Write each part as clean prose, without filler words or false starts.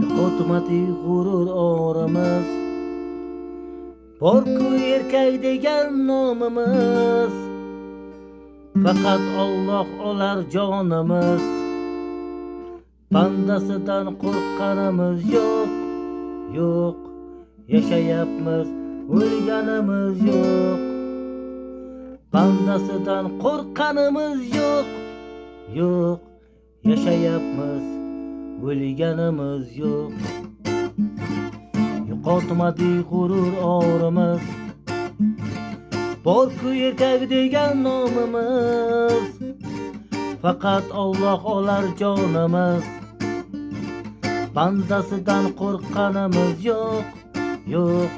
Yo'qotmadi g'urur orimiz, bor-ku erkak degan nomimiz. Faqat Alloh olar jonimiz, bandasidan qo'rqqanimiz yo'q, yo'q. Yashayapmiz, o'lganimiz yo'q. Bandasidan qo'rqqanimiz yo'q, yo'q. Yashayapmiz, o'lganimiz yo'q. Yo'qotmadi g'urur orimiz, bor-ku erkak degan nomimiz. Faqat Alloh olar jonimiz, bandasidan qo'rqqanimiz yo'q, yo'q.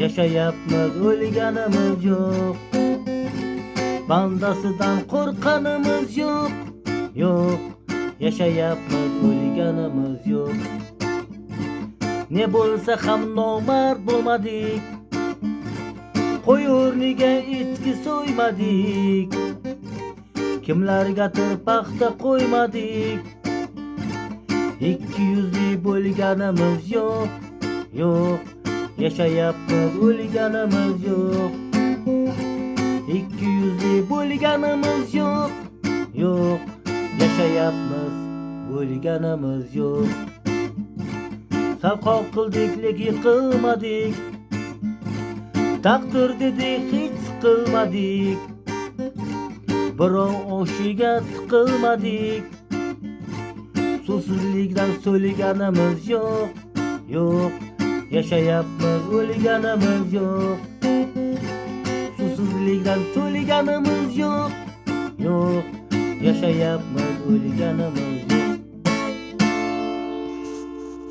Yashayapmiz, o'lganimiz yo'q. Bandasidan qo'rqqanimiz yo'q, yo'q. Yashayapmiz, o'lganimiz yo'q. Ne bo'lsa ham nomard bo'lmadik, qo'y o'rniga echki so'ymadik, kimlargadir paxta qo'ymadik. Ikki yuzli bo'lganimiz yo'q, yo'q. Yashayapmiz, o'lganimiz yo'q. Ikki yuzli bo'lganimiz yo'q, yo'q. Yashayapmiz, o'lganimiz yo'q. Salqoq qildik, lekin yiqilmadik. Taqdir dedik, hech qilmadik. Birov oshiga tiqilmadik. Suvsizlikdan so'liganimiz yo'q, yo'q. Yashayapmiz, o'lganimiz yo'q. Suvsizlikdan so'liganimiz yo'q, yo'q. Yashayapmiz, o'lganimiz